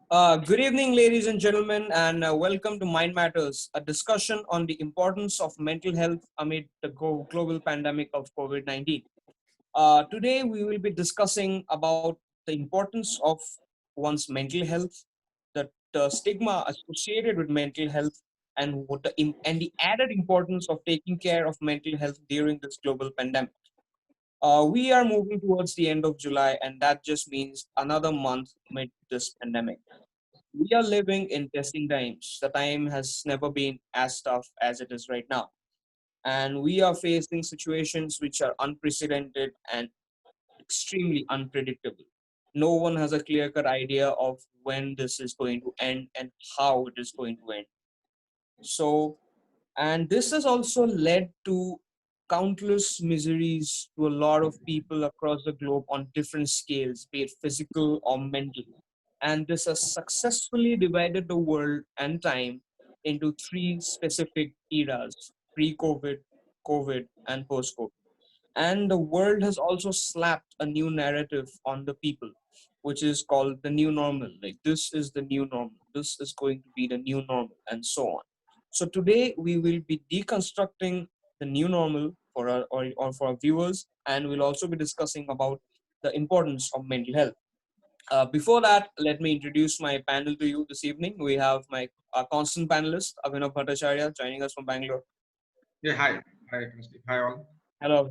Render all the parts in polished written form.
Good evening, ladies and gentlemen, and welcome to Mind Matters, a discussion on the importance of mental health amid the global pandemic of COVID-19. Today, we will be discussing about the importance of one's mental health, the stigma associated with mental health, and and the added importance of taking care of mental health during this global pandemic. We are moving towards the end of July, and that just means another month amid this pandemic. We are living in testing times. The time has never been as tough as it is right now. And we are facing situations which are unprecedented and extremely unpredictable. No one has a clear cut idea of when this is going to end and how it is going to end. So, and this has also led to countless miseries to a lot of people across the globe on different scales, be it physical or mental. And this has successfully divided the world and time into three specific eras: pre COVID, COVID, and post COVID. And the world has also slapped a new narrative on the people, which is called the new normal. Like, this is the new normal, this is going to be the new normal, and so on. So, today we will be deconstructing the new normal for or for our viewers, and we'll also be discussing about the importance of mental health. Before that, let me introduce my panel to you this evening. We have my constant panelist, Abhinav Bhattacharyya, joining us from Bangalore. Yeah, hi. Hi, Akashdeep. Hi, all. Hello,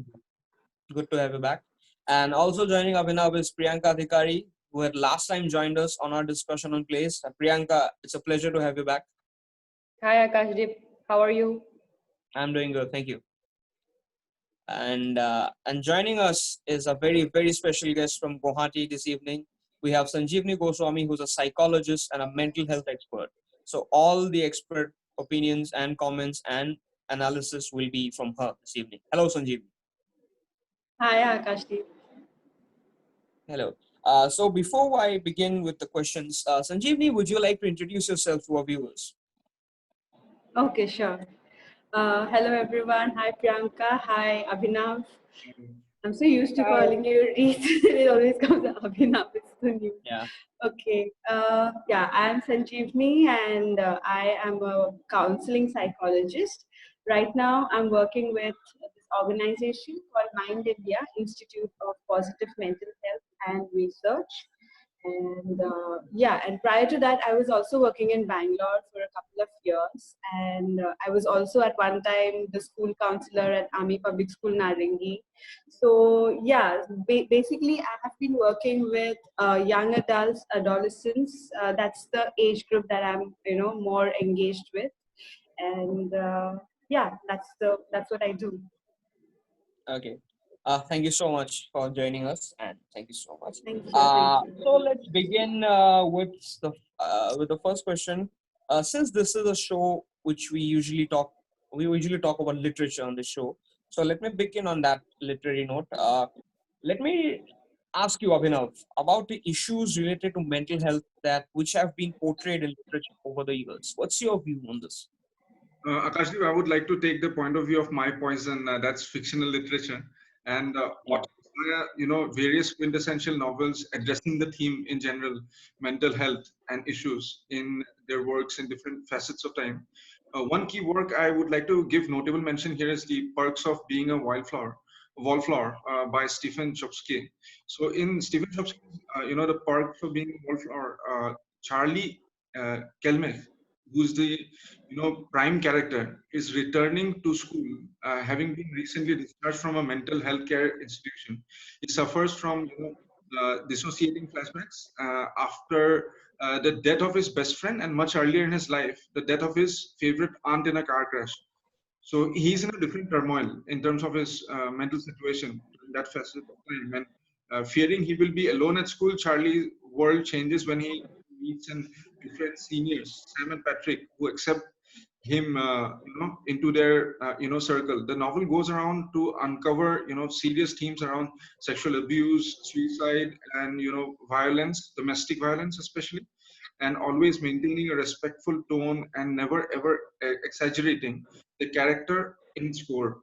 good to have you back. And also joining Abhinav is Priyanka Adhikary, who had last time joined us on our discussion on plays. Priyanka, it's a pleasure to have you back. Hi Akashdeep, how are you? I'm doing good, thank you. And joining us is a very special guest from Guwahati this evening. We have Sanjeevani Goswami, who's a psychologist and a mental health expert. So all the expert opinions and comments and analysis will be from her this evening. Hello, Sanjeevani. Hi Akashdeep. Hello. So before I begin with the questions, Sanjeevani, would you like to introduce yourself to our viewers? Okay, sure. Hello everyone. Hi Priyanka. Hi Abhinav. I'm so used to calling you Reese. It always comes Abhinav. It's the new. Yeah. Okay. Yeah, I'm Sanjeevani and I am a counseling psychologist. Right now, I'm working with this organization called Mind India Institute of Positive Mental Health and Research. And yeah, and prior to that, I was also working in Bangalore for a couple of years. And I was also at one time the school counselor at Army Public School Narangi. So yeah, basically I have been working with young adults, adolescents. That's the age group that I'm, more engaged with. And yeah, that's what I do. Okay. Thank you so much for joining us, and thank you so much. Thank you. Thank So you. let's begin with the first question. Since this is a show which we usually talk about literature on the show. So let me begin on that literary note. Let me ask you, Abhinav, about the issues related to mental health that which have been portrayed in literature over the years. What's your view on this? Akashdeep, I would like to take the point of view of my poison, that's fictional literature, and Yeah. what various quintessential novels addressing the theme in general, mental health and issues in their works in different facets of time. One key work I would like to give notable mention here is The Perks of Being a Wallflower by Stephen Chbosky. So in Stephen Chbosky, The Perks of Being a Wallflower, Charlie Kelmeth, who's the prime character, is returning to school, having been recently discharged from a mental health care institution. He suffers from dissociating flashbacks after the death of his best friend, and much earlier in his life, the death of his favorite aunt in a car crash. So he's in a different turmoil in terms of his mental situation in that facet of time. And fearing he will be alone at school, Charlie's world changes when he meets and befriends seniors, Sam and Patrick, who accept him, into their, circle. The novel goes around to uncover, serious themes around sexual abuse, suicide, and violence, domestic violence especially, and always maintaining a respectful tone and never ever exaggerating the character in its core.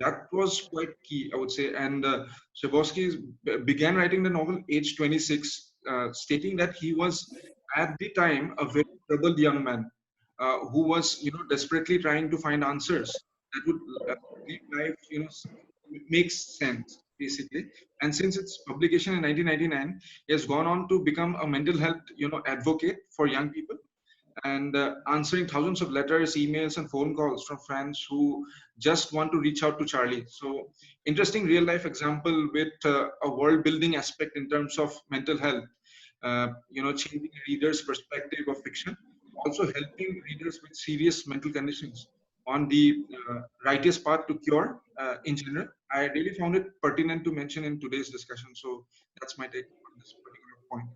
That was quite key, I would say. And Chbosky began writing the novel age 26, stating that he was at the time a very troubled young man who was, desperately trying to find answers that would make life, makes sense basically. And since its publication in 1999, he has gone on to become a mental health, advocate for young people, and answering thousands of letters, emails, and phone calls from friends who just want to reach out to Charlie. So, interesting real life example with a world building aspect in terms of mental health. Changing a reader's perspective of fiction, also helping readers with serious mental conditions on the righteous path to cure in general. I really found it pertinent to mention in today's discussion. So that's my take on this particular point.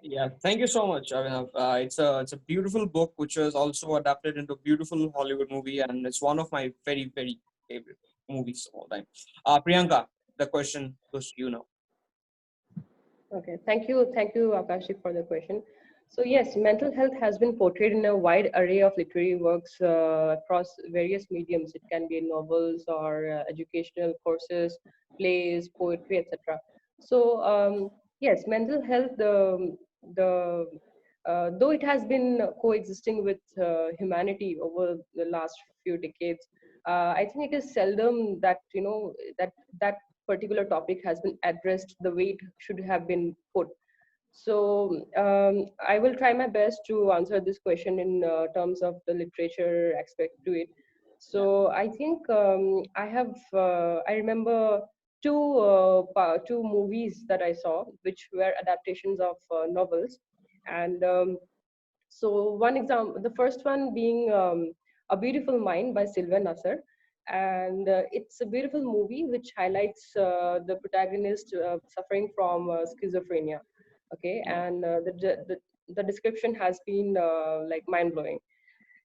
Yeah, thank you so much, Abhinav. It's a beautiful book which was also adapted into a beautiful Hollywood movie, and it's one of my very favorite movies of all time. Priyanka, the question goes to you now. Okay, thank you, Akashdeep, for the question. So yes, mental health has been portrayed in a wide array of literary works across various mediums. It can be novels or educational courses, plays, poetry, etc. So yes, mental health, the though it has been coexisting with humanity over the last few decades, I think it is seldom that that particular topic has been addressed the way it should have been put. So I will try my best to answer this question in terms of the literature aspect to it. So I think I remember two movies that I saw, which were adaptations of novels, and so one example, the first one being A Beautiful Mind by Sylvain Nasser. And it's a beautiful movie which highlights the protagonist suffering from schizophrenia. Okay, and the description has been like mind blowing.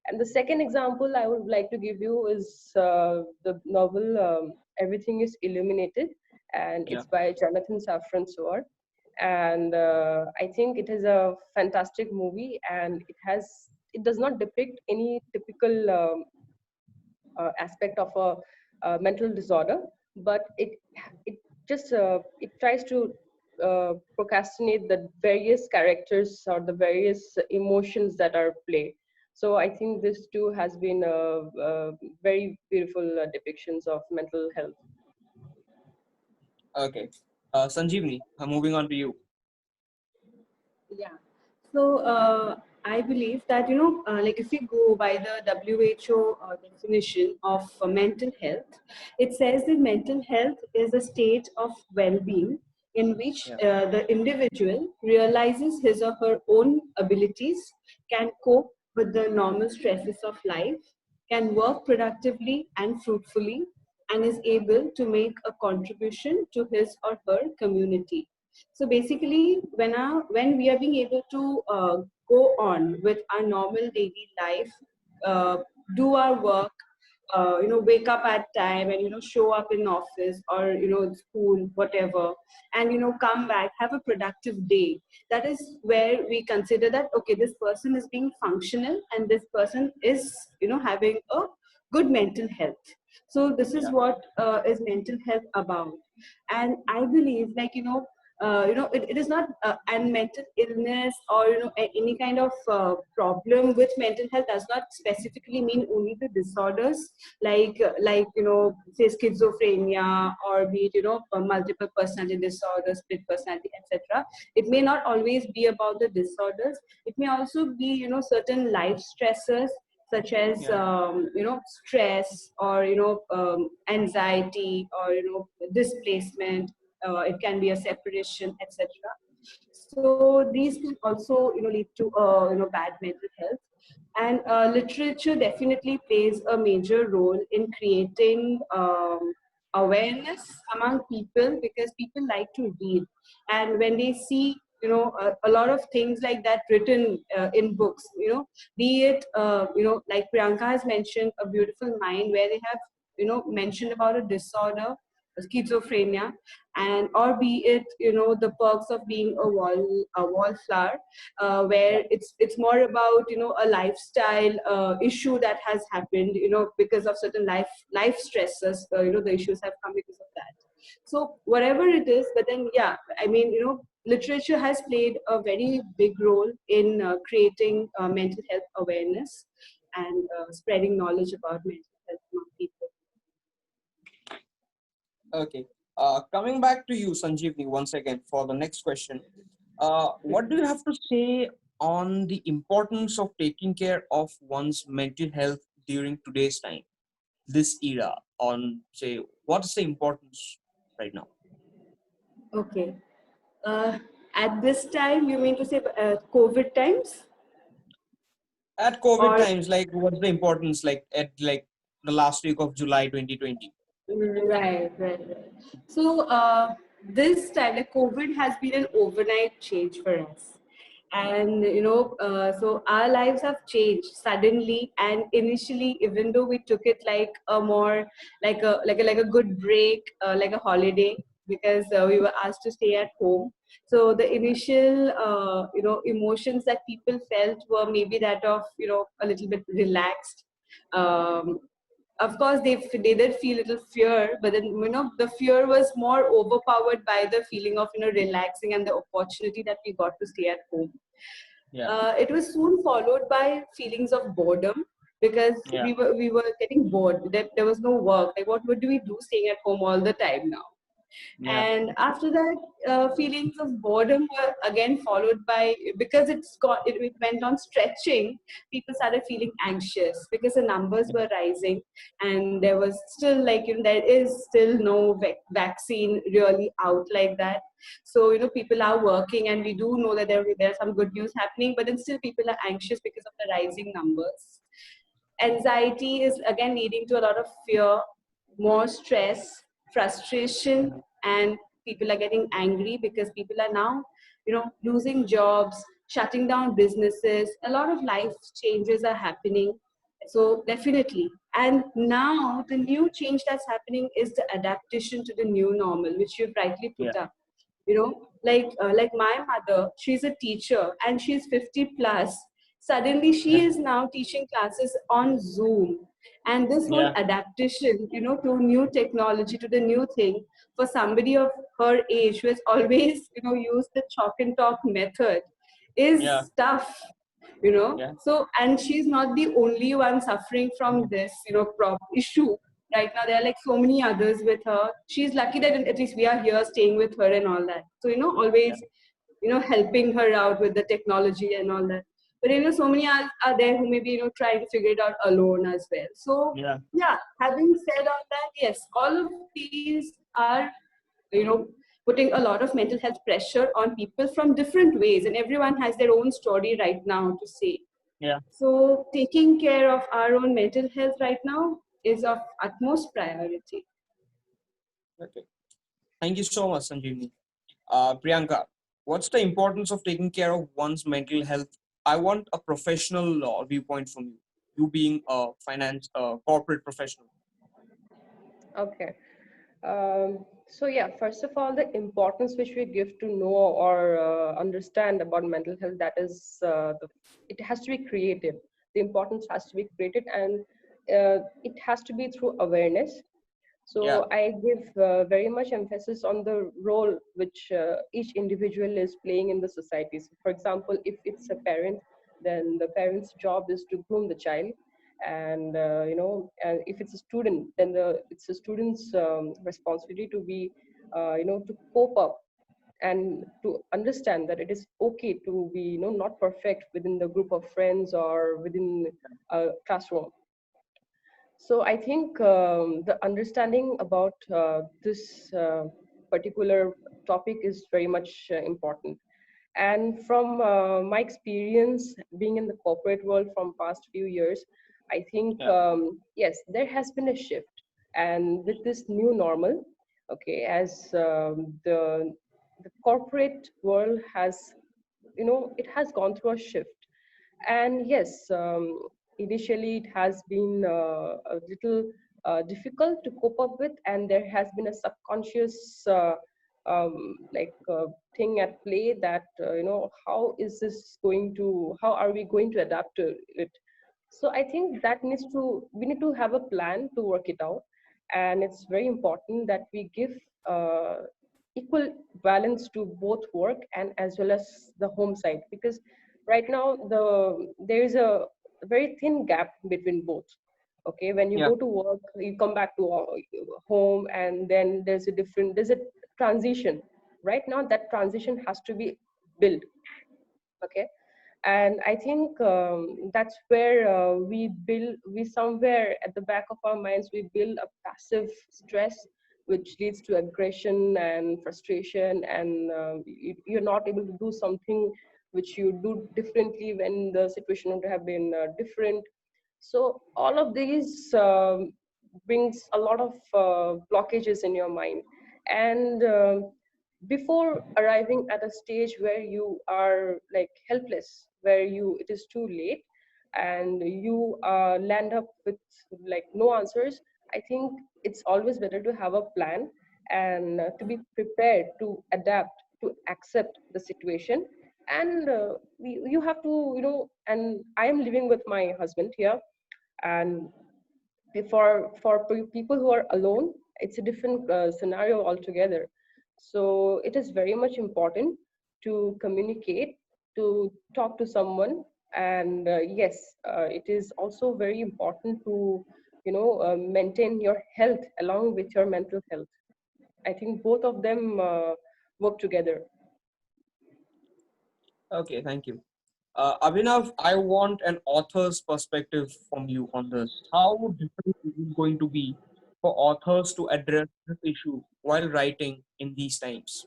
And the second example I would like to give you is the novel Everything is Illuminated, and Yeah. it's by Jonathan Safran Foer. And I think it is a fantastic movie, and it does not depict any typical aspect of a mental disorder, but it it tries to procrastinate the various characters or the various emotions that are played. So I think this too has been very beautiful depictions of mental health. Okay. Sanjeevani, moving on to you. Yeah. So I believe that like if we go by the WHO definition of mental health, it says that mental health is a state of well-being in which Yeah. the individual realizes his or her own abilities, can cope with the normal stresses of life, can work productively and fruitfully, and is able to make a contribution to his or her community. So basically, when we are being able to go on with our normal daily life, uh, do our work, wake up at time and show up in office or school, whatever, and come back, have a productive day. That is where we consider that okay, this person is being functional and this person is having a good mental health. So this is Yeah. what is mental health about. And I believe like it is not and mental illness or any kind of problem with mental health does not specifically mean only the disorders like say schizophrenia or be it multiple personality disorders, split personality, etc. It may not always be about the disorders. It may also be certain life stressors such as Yeah. stress or anxiety or displacement. It can be a separation, etc. So these can also lead to bad mental health. And literature definitely plays a major role in creating awareness among people, because people like to read, and when they see a lot of things like that written in books, be it like Priyanka has mentioned A Beautiful Mind, where they have mentioned about a disorder, schizophrenia, and or be it the perks of being a wallflower, where it's more about a lifestyle issue that has happened because of certain life stresses. The issues have come because of that. So whatever it is, but then yeah, I mean literature has played a very big role in creating mental health awareness and spreading knowledge about mental health among people. Okay. Coming back to you, Sanjeevni, once again for the next question. What do you have to say on the importance of taking care of one's mental health during today's time, this era? On, say, what's the importance right now? Okay. Uh, at this time, you mean to say COVID times? At COVID Or times, like what's the importance, like at like the last week of July 2020? right. So this time, like COVID has been an overnight change for us, and so our lives have changed suddenly. And initially, even though we took it like a more like a good break, like a holiday, because we were asked to stay at home. So the initial emotions that people felt were maybe that of a little bit relaxed. Um, of course they did feel a little fear, but then the fear was more overpowered by the feeling of relaxing and the opportunity that we got to stay at home. Yeah, It was soon followed by feelings of boredom, because yeah, we were getting bored. There was no work. Like, what would we do staying at home all the time now? yeah, And after that, feelings of boredom were again followed by, because it went on stretching. People started feeling anxious because the numbers were rising, and there was still, like, there is still no vaccine really out like that. So people are working, and we do know that there's some good news happening, but then still people are anxious because of the rising numbers. Anxiety is again leading to a lot of fear, more stress, frustration, and people are getting angry because people are now, losing jobs, shutting down businesses. A lot of life changes are happening. So definitely. And now the new change that's happening is the adaptation to the new normal, which you've rightly yeah, put up. Like my mother, she's a teacher and she's 50 plus. Suddenly she yeah, is now teaching classes on Zoom. And this whole yeah, adaptation, to new technology, to the new thing, for somebody of her age who has always used the chalk and talk method, yeah, is tough. yeah, So, and she's not the only one suffering from this issue. Right now there are like so many others with her. She's lucky that at least we are here staying with her and all that, so yeah, always helping her out with the technology and all that. But so many are there who maybe trying to figure it out alone as well. So yeah, yeah, having said all that, yes, all of these are you know putting a lot of mental health pressure on people from different ways, and everyone has their own story right now to say. yeah. So taking care of our own mental health right now is of utmost priority. Okay. Thank you so much, Sanjeevni. Priyanka, what's the importance of taking care of one's mental health? I want a professional viewpoint from you. You being a finance, corporate professional. Okay. So yeah, first of all, the importance which we give to know or understand about mental health, that is, it has to be creative. The importance has to be created, and it has to be through awareness. Yeah, So I give very much emphasis on the role which each individual is playing in the society. So for example, if it's a parent, then the parent's job is to groom the child, and and if it's a student, then it's a student's responsibility to be, to cope up and to understand that it is okay to be, not perfect within the group of friends or within a classroom. So I think the understanding about this particular topic is very much important. And from my experience being in the corporate world from past few years, I think yeah, yes, there has been a shift. And with this new normal, okay, as the corporate world has, it has gone through a shift. And yes, initially it has been a little difficult to cope up with, and there has been a subconscious like thing at play that how is this going to, how are we going to adapt to it? So I think that we need to have a plan to work it out, and it's very important that we give uh, equal balance to both work and as well as the home side, because right now there is a very thin gap between both. Okay, when you Yeah. go to work, you come back to home, and then there's a transition. Right now that transition has to be built. Okay, and I think that's where we somewhere at the back of our minds we build a passive stress, which leads to aggression and frustration, and you're not able to do something which you do differently when the situation would have been different. So all of these brings a lot of blockages in your mind, and before arriving at a stage where you are like helpless, where you it is too late, and you land up with like no answers, I think it's always better to have a plan, and to be prepared to adapt, to accept the situation. And you have to, and I am living with my husband here, and for people who are alone, it's a different scenario altogether. So it is very much important to communicate, to talk to someone, and yes, it is also very important to maintain your health along with your mental health. I think both of them work together. Okay, thank you. Abhinav, I want an author's perspective from you on this. How different is it going to be for authors to address this issue while writing in these times?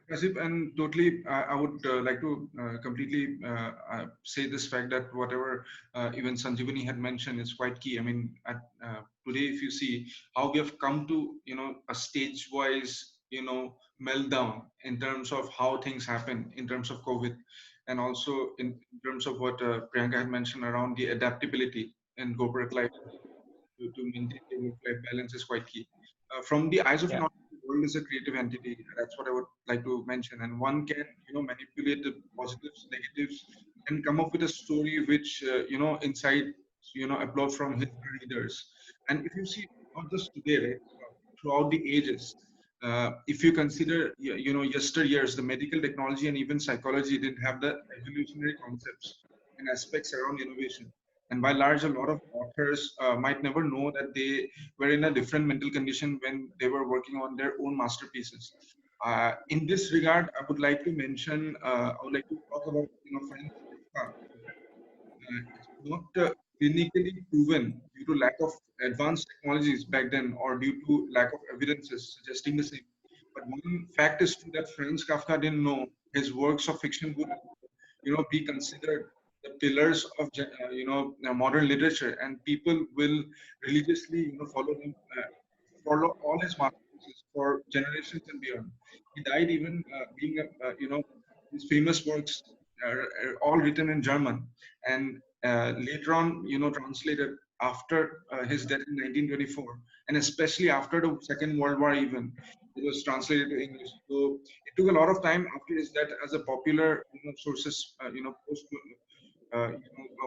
Kasip, and totally, I would like to completely say this fact that whatever even Sanjeevani had mentioned is quite key. I mean, today, if you see how we have come to, a stage-wise, meltdown in terms of how things happen in terms of COVID, and also in terms of what Priyanka had mentioned around the adaptability in corporate life to maintain the work-life balance is quite key. From the eyes of an Yeah. artist, the world is a creative entity. That's what I would like to mention. And one can, manipulate the positives, negatives, and come up with a story which, inside, applaud from his readers. And if you see, not just today, right, throughout the ages, if you consider, yesteryears, the medical technology and even psychology didn't have the evolutionary concepts and aspects around innovation. And by large, a lot of authors might never know that they were in a different mental condition when they were working on their own masterpieces. In this regard, I would like to mention, I would like to talk about, Franz Kafka. It's not clinically proven due to lack of advanced technologies back then or due to lack of evidences suggesting the same. But one fact is true that Franz Kafka didn't know his works of fiction would, be considered the pillars of, modern literature, and people will religiously, follow him, follow all his masterpieces for generations and beyond. He died even being, his famous works are all written in German, and later on, translated after his death in 1924, and especially after the Second World War, even it was translated to English. So it took a lot of time after his death, as a popular, sources, post, World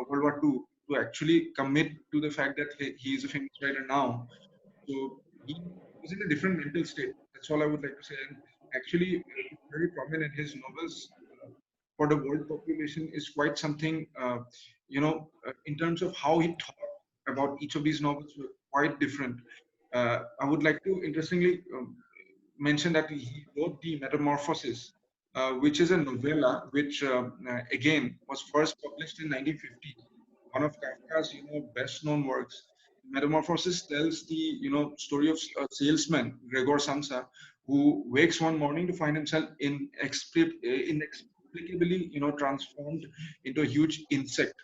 War II, to actually commit to the fact that he is a famous writer now. So he was in a different mental state. That's all I would like to say. And actually, it's very prominent. His novels for the world population is quite something, in terms of how he thought about each of these novels were quite different. I would like to interestingly mention that he wrote The Metamorphosis, which is a novella which, again, was first published in 1950. One of Kafka's, best-known works. Metamorphosis tells the, story of a salesman, Gregor Samsa, who wakes one morning to find himself inexplicably, transformed into a huge insect.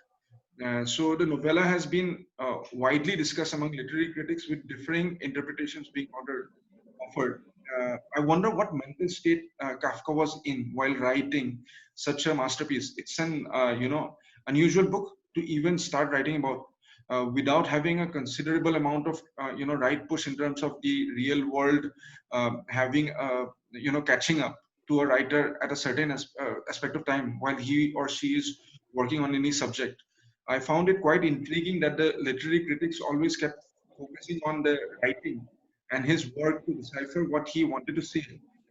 So the novella has been widely discussed among literary critics, with differing interpretations being offered. I wonder what mental state Kafka was in while writing such a masterpiece. It's an, unusual book to even start writing about without having a considerable amount of, right push in terms of the real world, having, catching up to a writer at a certain aspect of time while he or she is working on any subject. I found it quite intriguing that the literary critics always kept focusing on the writing and his work to decipher what he wanted to say,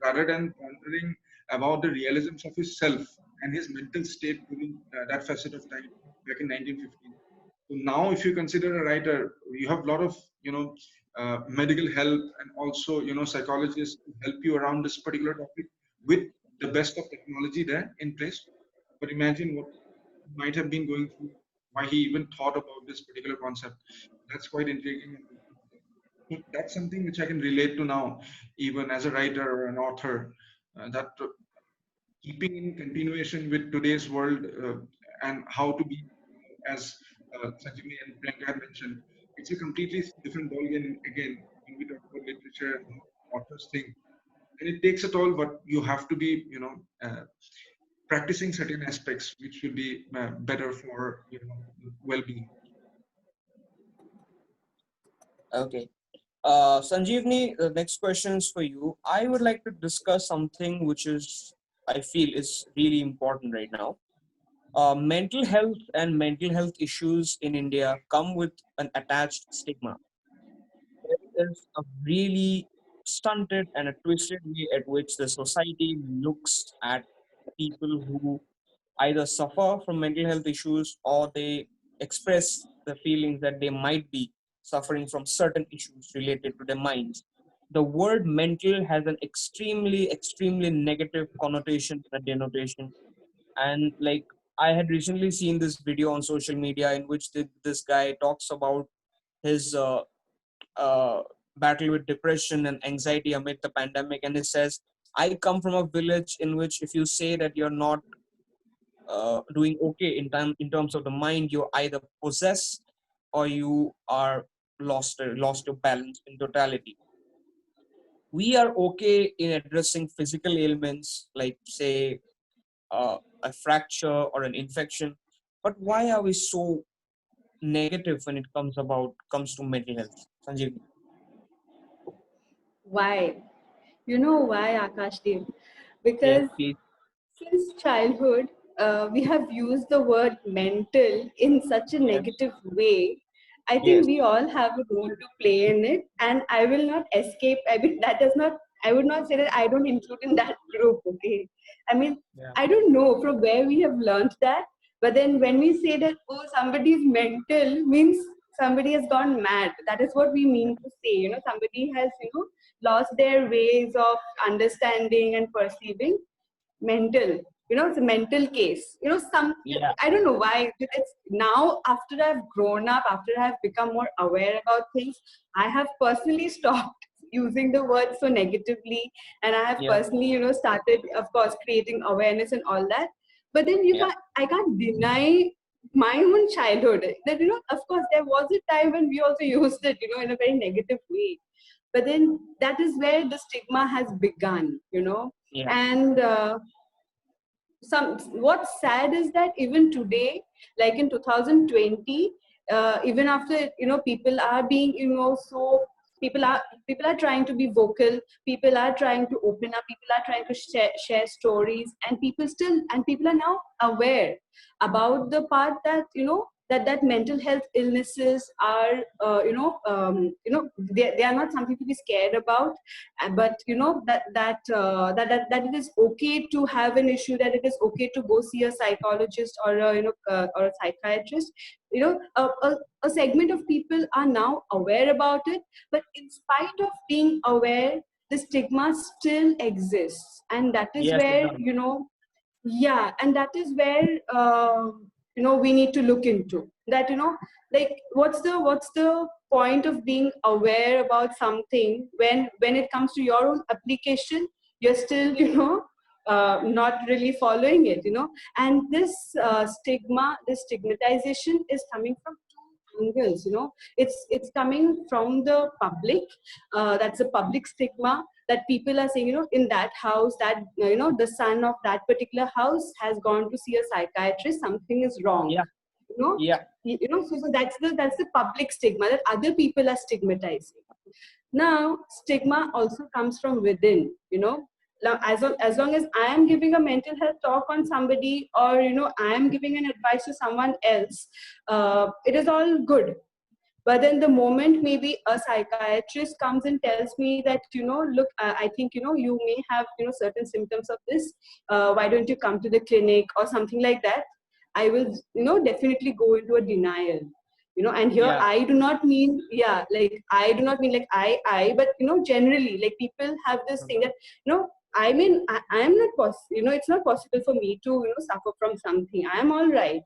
rather than pondering about the realisms of his self and his mental state during that facet of time back in 1915. So now, if you consider a writer, you have a lot of medical help and also psychologists to help you around this particular topic with the best of technology there in place. But imagine what he might have been going through, why he even thought about this particular concept. That's quite intriguing. So that's something which I can relate to now, even as a writer or an author. That keeping in continuation with today's world and how to be, as Sanjeevani and Priyanka had mentioned, it's a completely different ballgame again when we talk about literature and how authors think. And it takes a toll, but you have to be, practicing certain aspects which will be better for well-being. Okay. Sanjeevni, the next question is for you. I would like to discuss something which I feel is really important right now. Mental health and mental health issues in India come with an attached stigma. There is a really stunted and a twisted way at which the society looks at people who either suffer from mental health issues or they express the feeling that they might be suffering from certain issues related to their minds. The word mental has an extremely negative connotation and denotation. And like, I had recently seen this video on social media in which this guy talks about his uh, battle with depression and anxiety amid the pandemic. And he says, I come from a village in which if you say that you're not doing okay in terms of the mind, you're either possessed or you are lost your balance in totality. We are okay in addressing physical ailments like, say, a fracture or an infection, but why are we so negative when it comes to mental health, Sanjeev? Why? You know why, Akashdeep? Yes, Because please. since childhood, we have used the word mental in such a Yes, negative way. I think yes, we all have a role to play in it, and I will not escape. I mean, that does not, I would not say that I don't include in that group, okay? I mean, yeah, I don't know from where we have learned that, but then when we say that, oh, somebody's mental, means somebody has gone mad. That is what we mean to say, somebody has, lost their ways of understanding and perceiving. Mental, it's a mental case, yeah, I don't know why it's now, after I've grown up, after I've become more aware about things, I have personally stopped using the word so negatively, and I have yeah, personally, started, of course, creating awareness and all that. But then yeah, I can't deny my own childhood that, of course there was a time when we also used it, in a very negative way. But then that is where the stigma has begun, yeah, and what's sad is that even today, like in 2020, even after, people are being, so people are trying to be vocal, people are trying to open up, people are trying to share stories, and people are now aware about the part that, that mental health illnesses are, they are not something to be scared about. But that it is okay to have an issue, that it is okay to go see a psychologist or a, or a psychiatrist. A segment of people are now aware about it, but in spite of being aware, the stigma still exists, and that is yes, it where, does. yeah, and that is where, we need to look into that, like, what's the point of being aware about something when it comes to your own application, you're still, not really following it, and this this stigmatization is coming from two angles, it's coming from the public. That's a public stigma, that people are saying, in that house, that, the son of that particular house has gone to see a psychiatrist, something is wrong, Yeah, you know yeah, so that's the public stigma, that other people are stigmatizing. Now stigma also comes from within, now, as long as I am giving a mental health talk on somebody, or I am giving an advice to someone else, it is all good. But then the moment maybe a psychiatrist comes and tells me that, look, I think, you may have, certain symptoms of this. Why don't you come to the clinic or something like that? I will, definitely go into a denial. And here Yeah. I do not mean, like I do not mean like but generally, like people have this thing that, I mean, I am not possible, it's not possible for me to, suffer from something. I am all right,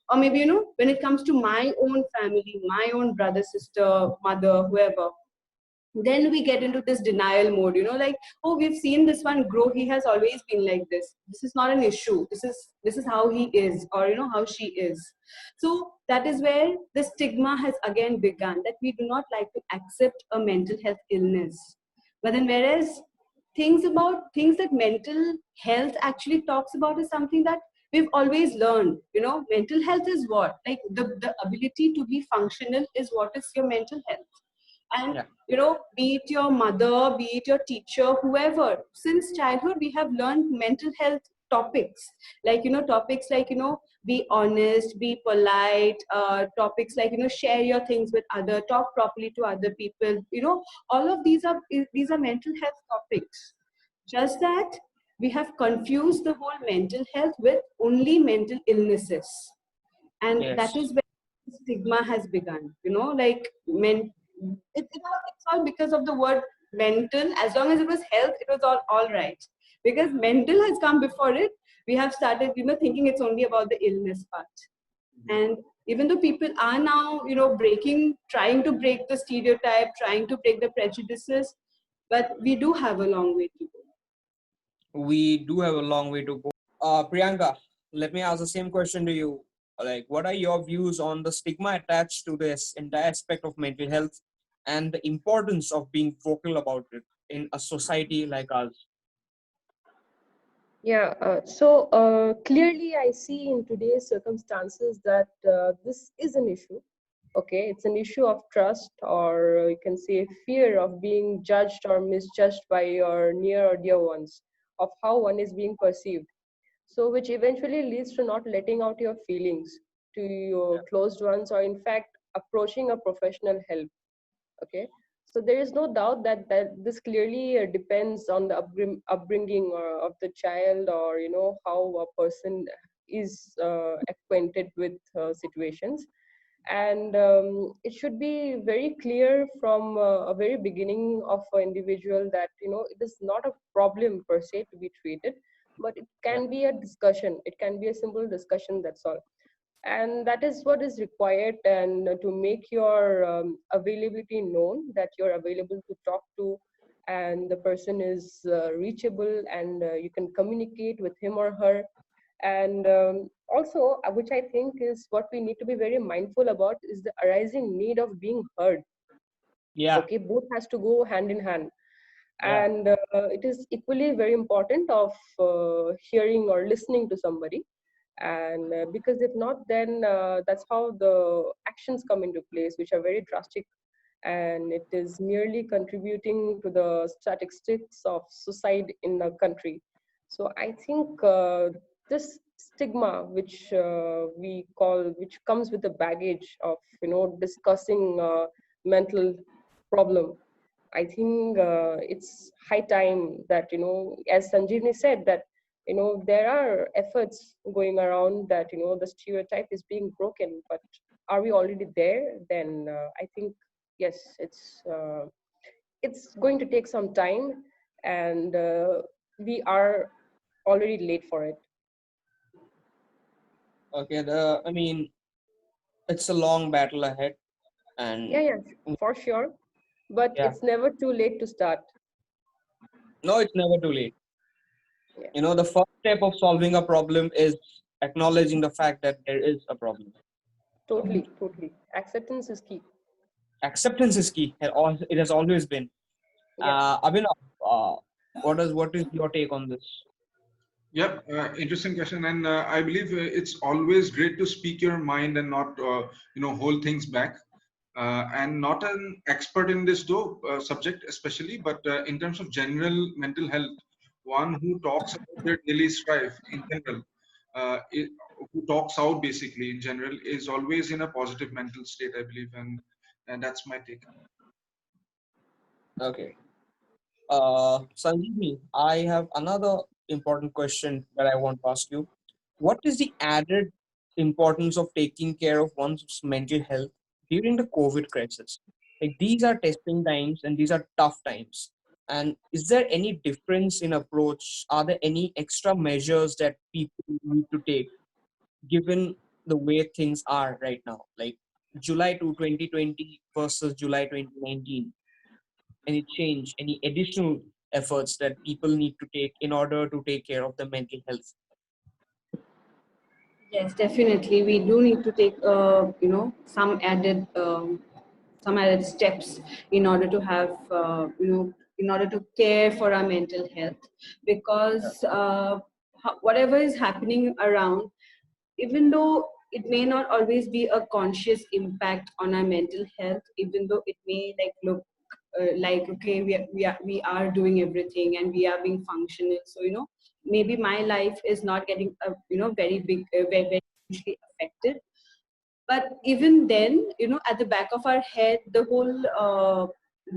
or maybe, when it comes to my own family, my own brother, sister, mother, whoever, then we get into this denial mode, like, oh, we've seen this one grow, he has always been like this is not an issue, this is how he is, or how she is. So that is where the stigma has again begun, that we do not like to accept a mental health illness. But then whereas things that mental health actually talks about is something that we've always learned. Mental health is what, like the ability to be functional is what is your mental health. And Yeah. be it your mother, be it your teacher, whoever, since childhood we have learned mental health topics, like topics like be honest, be polite, topics like share your things with other, talk properly to other people, all of these are mental health topics. Just that we have confused the whole mental health with only mental illnesses, and that Yes. is where stigma has begun. Like it's all because of the word mental. As long as it was health, it was all right. Because mental has come before it, we have started thinking it's only about the illness part. And even though people are now trying to break the stereotype, trying to break the prejudices, but we do have a long way to go. We do have a long way to go. Priyanka, let me ask the same question to you. Like, what are your views on the stigma attached to this entire aspect of mental health and the importance of being vocal about it in a society like ours? Yeah, clearly I see in today's circumstances that this is an issue. Okay, it's an issue of trust, or you can say fear of being judged or misjudged by your near or dear ones, of how one is being perceived. So, which eventually leads to not letting out your feelings to your closed ones, or in fact, approaching a professional help. Okay, so there is no doubt that this clearly depends on the upbringing of the child, or how a person is acquainted with situations. And it should be very clear from a very beginning of an individual that it is not a problem per se to be treated, but it Yeah. can be a discussion, it can be a simple discussion, that's all. And that is what is required, and to make your availability known, that you're available to talk to, and the person is reachable, and you can communicate with him or her. And also, which I think is what we need to be very mindful about, is the arising need of being heard. Yeah. Okay, both has to go hand in hand. Yeah. And it is equally very important of hearing or listening to somebody. And because if not, then that's how the actions come into place, which are very drastic, and it is merely contributing to the statistics of suicide in the country. So I think this stigma, which which comes with the baggage of discussing mental problem, I think it's high time that, as Sanjeevani said, that there are efforts going around, that the stereotype is being broken. But are we already there? Then I think yes, it's going to take some time, and we are already late for it. Okay. I mean, it's a long battle ahead, Yeah, and yeah, for sure. But yeah, it's never too late to start. no, it's never too late. Yeah, The first step of solving a problem is acknowledging the fact that there is a problem. So totally, totally. Acceptance is key. acceptance is key. It has always been. Yeah. Abhinav, what is your take on this? Yep, interesting question, and I believe it's always great to speak your mind and not, hold things back. And not an expert in this though subject especially, but in terms of general mental health, one who talks about their daily strife in general, who talks out basically in general, is always in a positive mental state, I believe, and And that's my take. Okay. Sanjeevani, I have another important question that I want to ask you. What is the added importance of taking care of one's mental health during the COVID crisis? Like these are testing times and these are tough times. And is there any difference in approach? Are there any extra measures that people need to take given the way things are right now? Like July to 2020 versus July 2019, any change, any additional efforts that people need to take in order to take care of their mental health? Yes, definitely. We do need to take, some added steps in order to have, in order to care for our mental health, because whatever is happening around, even though it may not always be a conscious impact on our mental health, even though it may like look like okay, we are doing everything and we are being functional, so maybe my life is not getting very big, very hugely affected. But even then, at the back of our head, the whole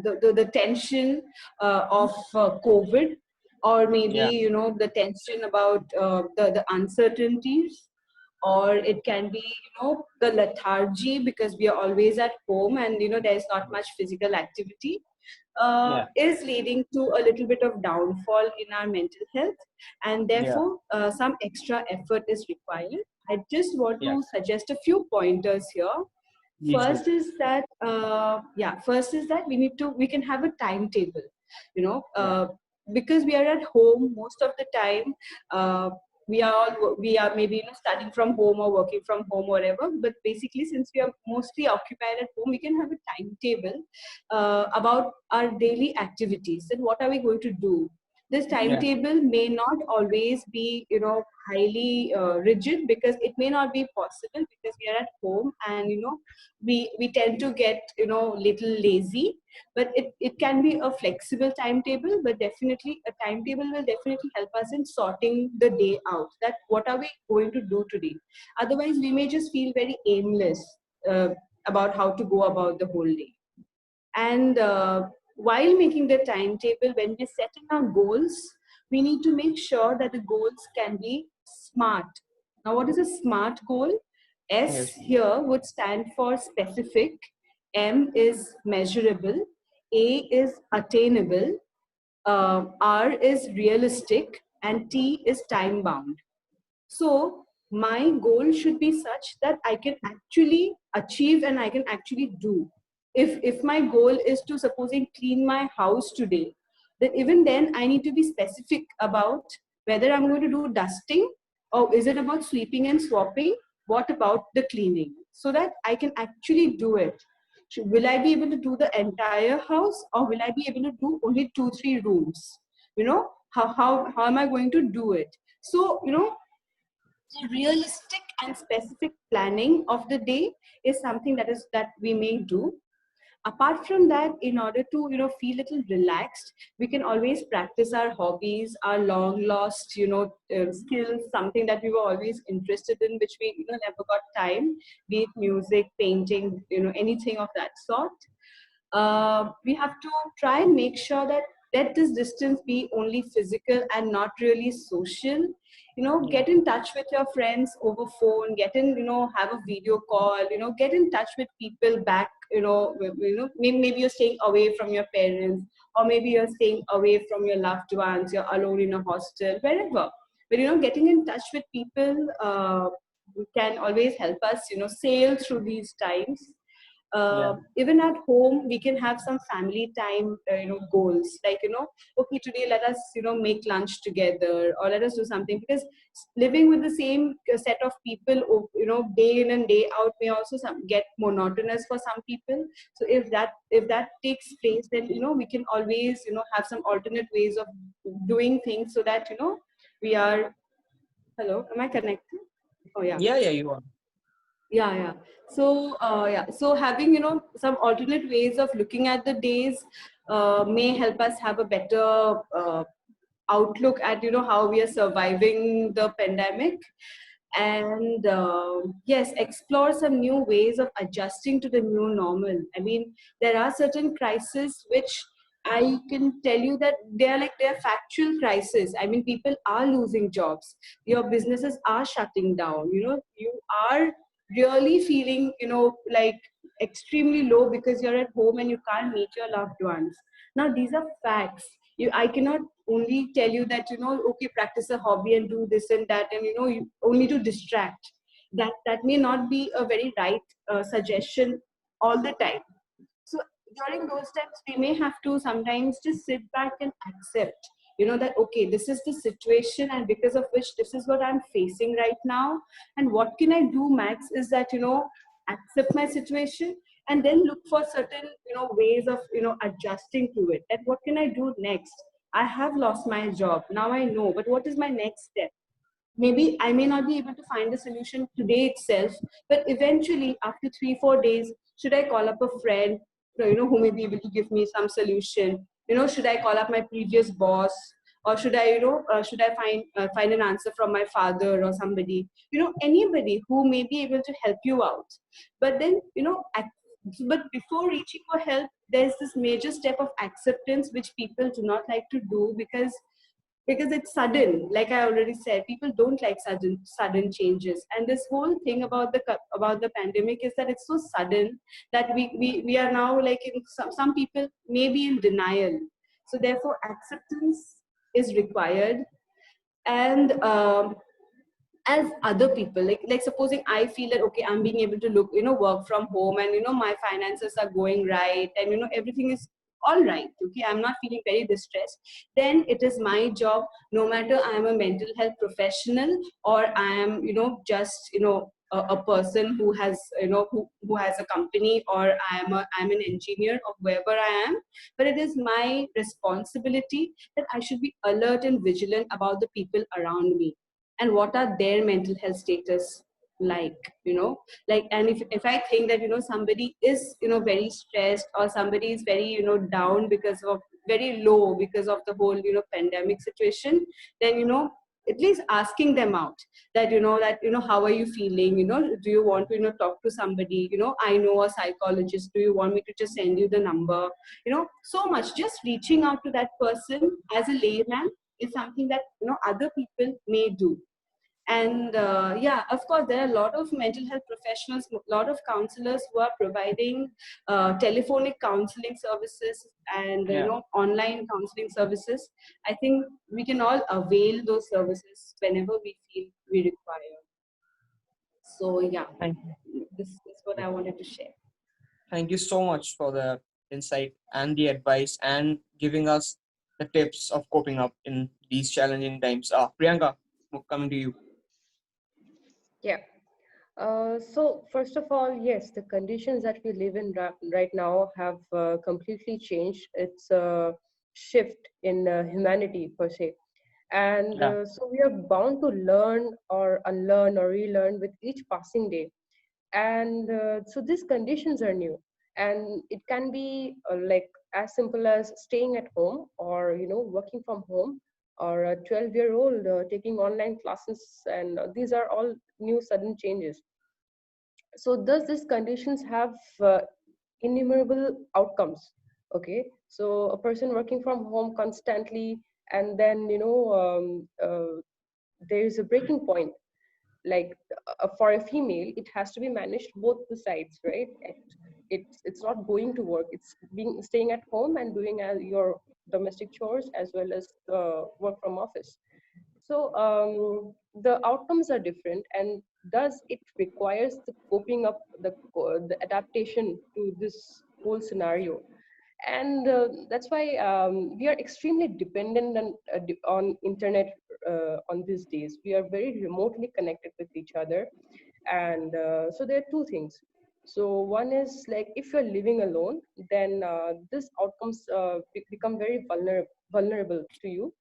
the tension of COVID, or maybe Yeah, the tension about the uncertainties, or it can be the lethargy because we are always at home and there's not much physical activity, yeah, is leading to a little bit of downfall in our mental health, and yeah, therefore some extra effort is required. I just want yeah. to suggest a few pointers here. Please do. First is that we can have a timetable, you know Yeah, uh, because we are at home most of the time. We are maybe studying from home or working from home, whatever, but basically since we are mostly occupied at home, we can have a timetable about our daily activities and what are we going to do. This yeah, timetable may not always be highly rigid, because it may not be possible because we are at home and we tend to get little lazy. But it can be a flexible timetable, but definitely a timetable will definitely help us in sorting the day out, that what are we going to do today. Otherwise we may just feel very aimless uh, about how to go about the whole day. And while making the timetable, when we're setting our goals, we need to make sure that the goals can be smart. Now, what is a smart goal? S yes, here would stand for specific, M is measurable, A is attainable, R is realistic, and T is time bound. So my goal should be such that I can actually achieve and I can actually do. If my goal is to supposing clean my house today, then even then I need to be specific about whether I'm going to do dusting, or is it about sweeping and swapping? What about the cleaning? So that I can actually do it. Will I be able to do the entire house, or will I be able to do only 2-3 rooms? How am I going to do it? So so realistic and specific planning of the day is something that we may do. Apart from that, in order to feel a little relaxed, we can always practice our hobbies, our long lost skills, something that we were always interested in, which we never got time, be it music, painting, anything of that sort. We have to try and make sure that let this distance be only physical and not really social. yeah, Get in touch with your friends over phone, get in, have a video call, get in touch with people back, maybe you're staying away from your parents, or maybe you're staying away from your loved ones, you're alone in a hostel, wherever. But getting in touch with people can always help us sail through these times. yeah, Even at home we can have some family time goals, like okay, today let us make lunch together, or let us do something, because living with the same set of people day in and day out may also get monotonous for some people. So if that takes place, then we can always have some alternate ways of doing things, so that we are, hello, am I connected? Oh yeah. yeah, yeah. You are. Yeah. So having some alternate ways of looking at the days may help us have a better outlook at how we are surviving the pandemic. and yes, explore some new ways of adjusting to the new normal. I mean, there are certain crises which I can tell you that they're factual crises. I mean, people are losing jobs, your businesses are shutting down, you are really feeling, like extremely low because you're at home and you can't meet your loved ones. Now these are facts. I cannot only tell you that, okay, practice a hobby and do this and that, and only to distract. That may not be a very right suggestion all the time. So during those times we may have to sometimes just sit back and accept, that okay, this is the situation, and because of which this is what I'm facing right now, and what can I do max is that, accept my situation, and then look for certain, ways of, adjusting to it. That what can I do next? I have lost my job, now I know, but what is my next step? Maybe I may not be able to find a solution today itself, but eventually after 3 4 days, should I call up a friend, who may be able to give me some solution? Should I call up my previous boss, or should I, should I find an answer from my father or somebody, anybody who may be able to help you out. But then, but before reaching for help, there's this major step of acceptance which people do not like to do, because it's sudden. Like I already said, people don't like sudden changes, and this whole thing about the pandemic is that it's so sudden that we are now like, in some people may be in denial. So therefore acceptance is required. And as other people, like supposing I feel that okay, I'm being able to work from home, and my finances are going right, and everything is all right, okay, I'm not feeling very distressed, then it is my job, no matter I am a mental health professional, or I am just a person who has who has a company, or I'm an engineer, or whoever I am, but it is my responsibility that I should be alert and vigilant about the people around me, and what are their mental health status like, like. And if I think that somebody is very stressed, or somebody is very down because of very low because of the whole pandemic situation, then at least asking them out, that how are you feeling, do you want to talk to somebody, I know a psychologist, do you want me to just send you the number, so much just reaching out to that person as a layman is something that other people may do. And yeah, of course, there are a lot of mental health professionals, a lot of counselors who are providing telephonic counseling services, and Yeah. online counseling services. I think we can all avail those services whenever we feel we require. So yeah, Thank this is what I wanted to share. Thank you so much for the insight and the advice and giving us the tips of coping up in these challenging times. Priyanka, coming to you. Yeah. So first of all, yes, the conditions that we live in right now have completely changed. It's a shift in humanity per se. And Yeah. so we are bound to learn or unlearn or relearn with each passing day. And so these conditions are new. And it can be like as simple as staying at home, or, working from home, or a 12-year-old taking online classes. And these are all new sudden changes. So does these conditions have innumerable outcomes? Okay, so a person working from home constantly, and then there is a breaking point. Like for a female, it has to be managed both the sides, right? It's not going to work. It's being staying at home and doing your domestic chores as well as work from office. So the outcomes are different, and thus it requires the coping up, the adaptation to this whole scenario. And that's why we are extremely dependent on internet on these days. We are very remotely connected with each other. And so there are two things. So one is like, if you're living alone, then this outcomes become very vulnerable to you.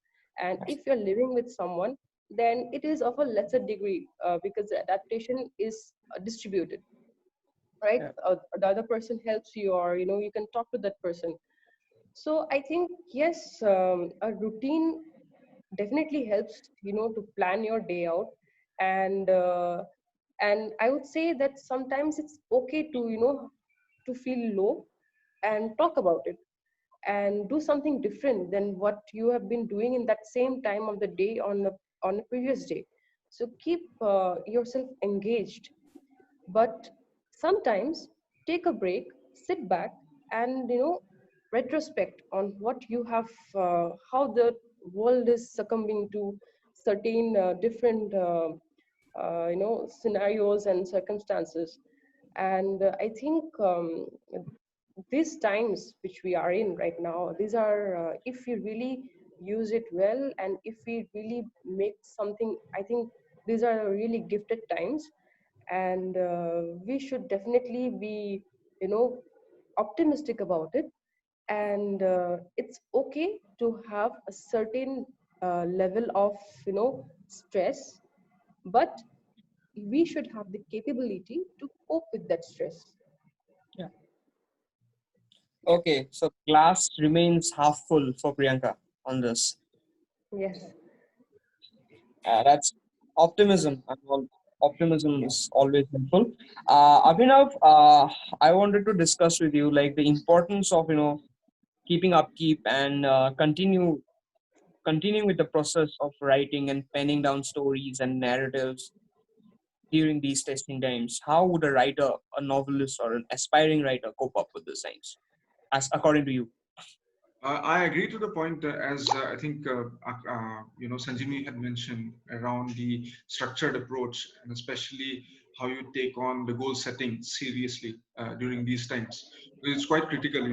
And if you're living with someone, then it is of a lesser degree, because the adaptation is distributed, right? Yeah. The other person helps you, or you can talk to that person. So I think, yes, a routine definitely helps, to plan your day out. and uh, and I would say that sometimes it's okay to, to feel low and talk about it and do something different than what you have been doing in that same time of the day on the previous day. So keep yourself engaged, but sometimes take a break, sit back, and retrospect on what you have, how the world is succumbing to certain different scenarios and circumstances. And I think these times which we are in right now, these are, if we really use it well and if we really make something, I think these are really gifted times. And we should definitely be, optimistic about it. And it's okay to have a certain level of, stress, but we should have the capability to cope with that stress. Yeah. Okay, so glass remains half full for Priyanka on this. Yes. That's optimism. Optimism is always helpful. Abhinav, I wanted to discuss with you like the importance of keeping upkeep and continuing with the process of writing and penning down stories and narratives during these testing times. How would a writer, a novelist, or an aspiring writer cope up with these times, as according to you? I agree to the point, as I think Sanjeevani had mentioned around the structured approach, and especially how you take on the goal setting seriously during these times. It's quite critical,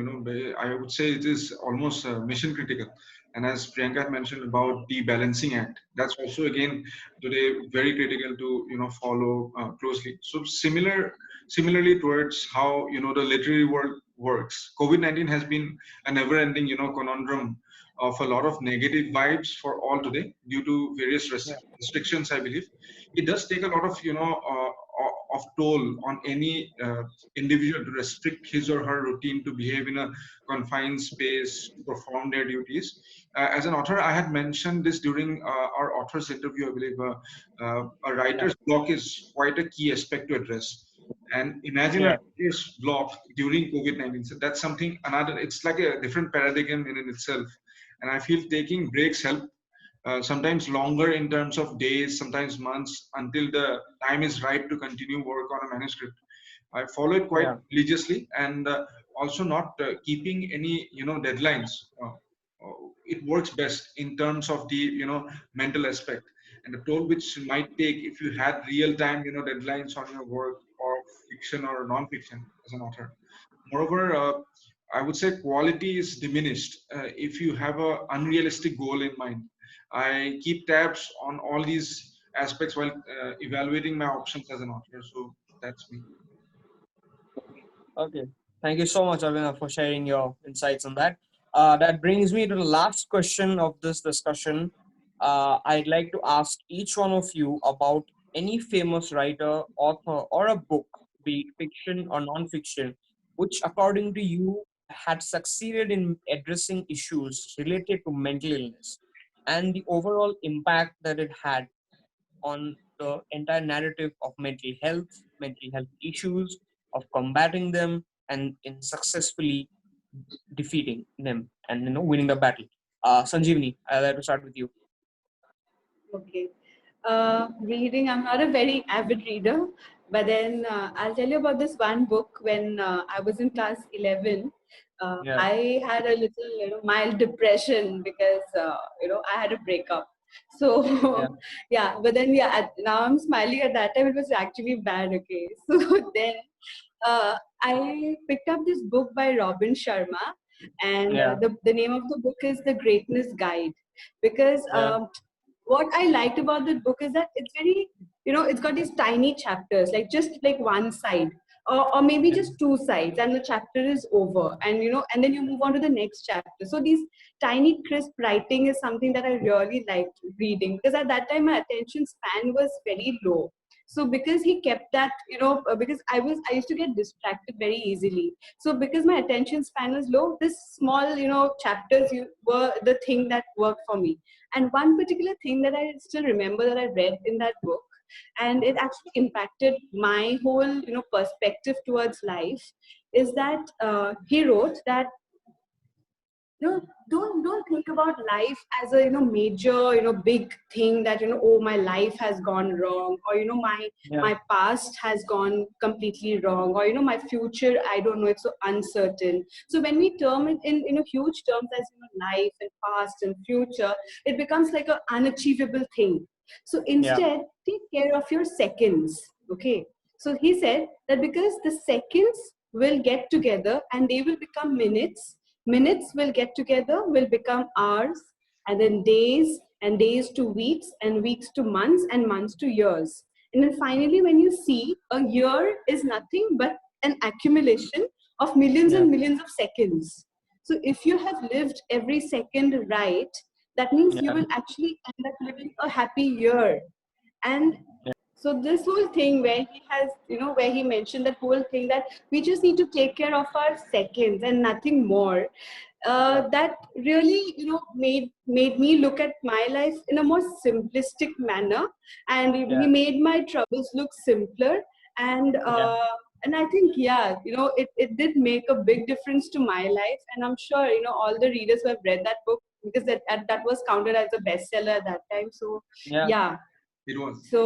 I would say it is almost mission critical. And as Priyanka had mentioned about the balancing act, that's also again today very critical to follow closely. So similarly towards how the literary world works, COVID-19 has been a never-ending, conundrum of a lot of negative vibes for all today due to various Yeah, restrictions. I believe it does take a lot of, of toll on any individual to restrict his or her routine to behave in a confined space to perform their duties. As an author, I had mentioned this during our author's interview. I believe a yeah, writer's block is quite a key aspect to address. And imagine a yeah, writer's block during COVID-19. So that's something another. It's like a different paradigm in itself. And I feel taking breaks help. Sometimes longer in terms of days, sometimes months, until the time is right to continue work on a manuscript. I follow it quite yeah, religiously, and also not keeping any deadlines. It works best in terms of the mental aspect and the toll which might take if you had real time deadlines on your work or fiction or non-fiction as an author. Moreover, I would say quality is diminished if you have a unrealistic goal in mind. I keep tabs on all these aspects while evaluating my options as an author. So that's me. Okay. Thank you so much, Avina, for sharing your insights on that. That brings me to the last question of this discussion. I'd like to ask each one of you about any famous writer, author, or a book, be it fiction or non-fiction, which, according to you, had succeeded in addressing issues related to mental illness and the overall impact that it had on the entire narrative of mental health issues, of combating them, and in successfully defeating them and winning the battle. Sanjeevani, I'd like to start with you. Okay. Reading, I'm not a very avid reader, but then I'll tell you about this one book. When I was in class 11, Yeah, I had a little, mild depression because, I had a breakup. yeah, So, yeah, but then, yeah, now I'm smiling. At that time, it was actually bad, okay? So then I picked up this book by Robin Sharma, and yeah, the name of the book is The Greatness Guide. Because yeah, what I liked about the book is that it's very, it's got these tiny chapters, like just like one side, or maybe yeah, just two sides, and the chapter is over, and and then you move on to the next chapter. So these tiny, crisp writing is something that I really liked reading, because at that time my attention span was very low. So because he kept that, because I used to get distracted very easily. So because my attention span was low, this small, chapters were the thing that worked for me. And one particular thing that I still remember that I read in that book and it actually impacted my whole perspective towards life. Is that he wrote that, don't think about life as a major big thing, that oh, my life has gone wrong, or Yeah. my past has gone completely wrong, or my future, I don't know, it's so uncertain. So when we term it in huge terms as life and past and future, it becomes like an unachievable thing. So Yeah. instead, take care of your seconds. Okay, so he said that because the seconds will get together and they will become minutes, minutes will get together, will become hours, and then days, and days to weeks, and weeks to months, and months to years. And then finally, when you see, a year is nothing but an accumulation of millions Yeah. and millions of seconds. So if you have lived every second right, that means you Yeah. will actually end up living a happy year. And so this whole thing where he has, where he mentioned that whole thing that we just need to take care of our seconds and nothing more, Yeah. that really, made me look at my life in a more simplistic manner, and he Yeah. made my troubles look simpler. And Yeah. and I think, yeah, it did make a big difference to my life, and I'm sure all the readers who have read that book, because that was counted as a bestseller at that time. So Yeah. yeah, It was. so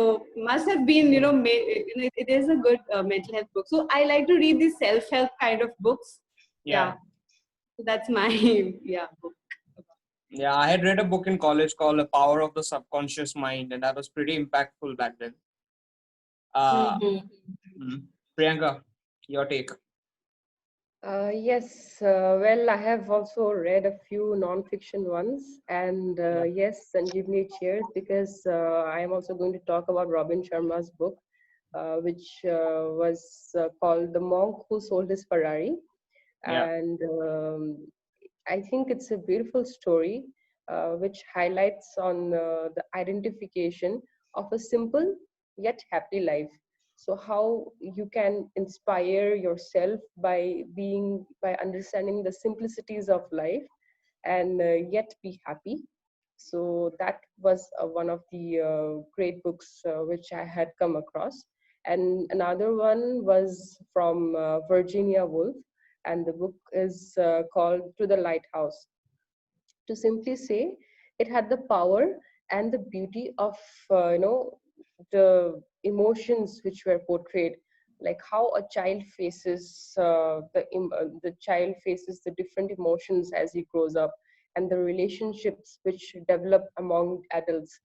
must have been, made, it is a good mental health book. So I like to read these self-help kind of books. Yeah. Yeah, so that's my yeah book. Yeah. I had read a book in college called The Power of the Subconscious Mind, and that was pretty impactful back then. Uh, Mm-hmm. Priyanka, your take. Yes, well, I have also read a few non-fiction ones, and Yeah. yes, Sanjeevani cheers, because I am also going to talk about Robin Sharma's book, which was called The Monk Who Sold His Ferrari. Yeah. And I think it's a beautiful story which highlights on the identification of a simple yet happy life. So how you can inspire yourself by understanding the simplicities of life, and yet be happy. So that was one of the great books which I had come across. And another one was from Virginia Woolf, and the book is called To the Lighthouse. To simply say, it had the power and the beauty of the emotions which were portrayed, like how a child faces the child faces the different emotions as he grows up, and the relationships which develop among adults.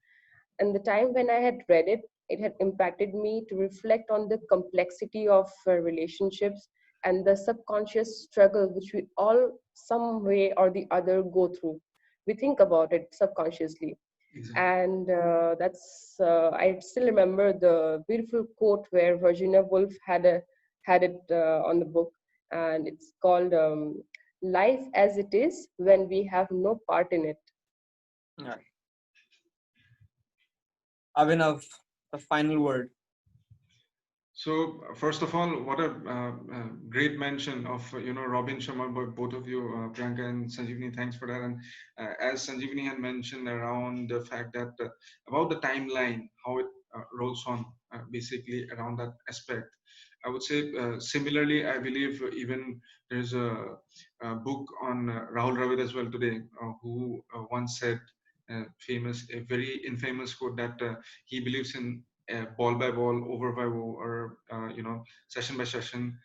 And the time when I had read it, it had impacted me to reflect on the complexity of relationships and the subconscious struggle which we all, some way or the other, go through. We think about it subconsciously. Exactly. And I still remember the beautiful quote where Virginia Woolf had it on the book, and it's called "Life as it is when we have no part in it." Yeah. Abhinav, the final word. So first of all, what a great mention of Robin Sharma by both of you, Priyanka and Sanjeevani. Thanks for that. And as Sanjeevani had mentioned around the fact that about the timeline, how it rolls on, basically around that aspect. I would say similarly, I believe even there's a book on Rahul Dravid as well today, who once said a very infamous quote that he believes in ball by ball, over by over, or session by session,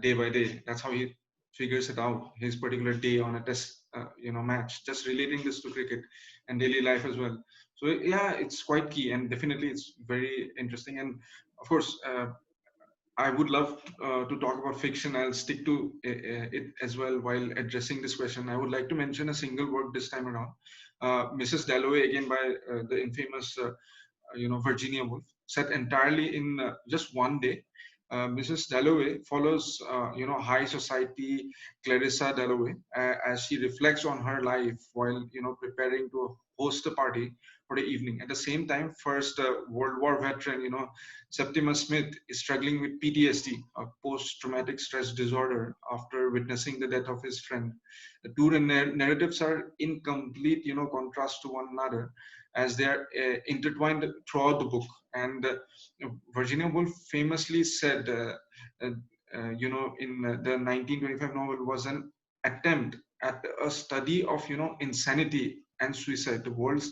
day by day. That's how he figures it out. His particular day on a test, match. Just relating this to cricket and daily life as well. So yeah, it's quite key, and definitely it's very interesting. And of course, I would love to talk about fiction. I'll stick to it as well while addressing this question. I would like to mention a single work this time around. Mrs. Dalloway, again by the infamous Virginia Woolf, set entirely in just one day. Mrs. Dalloway follows, high society Clarissa Dalloway as she reflects on her life while, preparing to host a party for the evening. At the same time, first World War veteran, Septimus Smith is struggling with PTSD, a post-traumatic stress disorder, after witnessing the death of his friend. The two narratives are in complete, contrast to one another, as they are intertwined throughout the book. And Virginia Woolf famously said, uh, in the 1925 novel was an attempt at a study of, insanity and suicide, the world's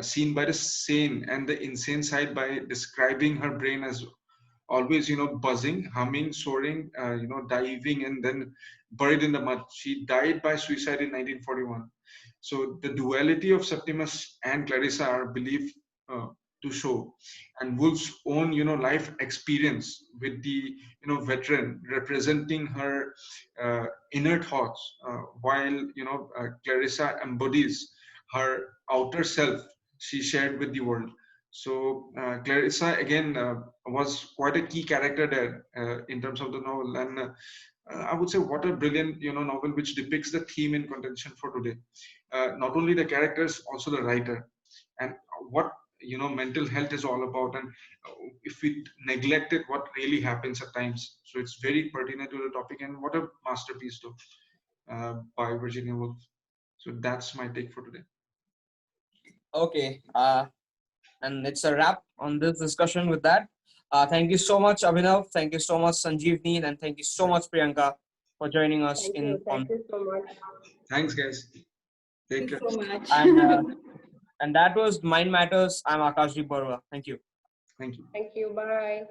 seen by the sane and the insane side, by describing her brain as always, buzzing, humming, soaring, diving, and then buried in the mud. She died by suicide in 1941. So the duality of Septimus and Clarissa are believed uh, to show, and Woolf's own, life experience with the, veteran representing her inner thoughts, while, Clarissa embodies her outer self she shared with the world. So Clarissa again was quite a key character there in terms of the novel, and I would say what a brilliant, novel which depicts the theme in contention for today. Not only the characters, also the writer, and what, mental health is all about, and if we neglect it, what really happens at times. So it's very pertinent to the topic, and what a masterpiece though, by Virginia Woolf. So that's my take for today. Okay. And it's a wrap on this discussion with that. Thank you so much, Abhinav. Thank you so much, Sanjeevni, and thank you so much, Priyanka, for joining us Thank in you. on. Thank you so much. Thanks, guys. Thank Take you care. so much. And that was Mind Matters. I'm Akashdeep Baruah. Thank you. Thank you. Thank you. Bye.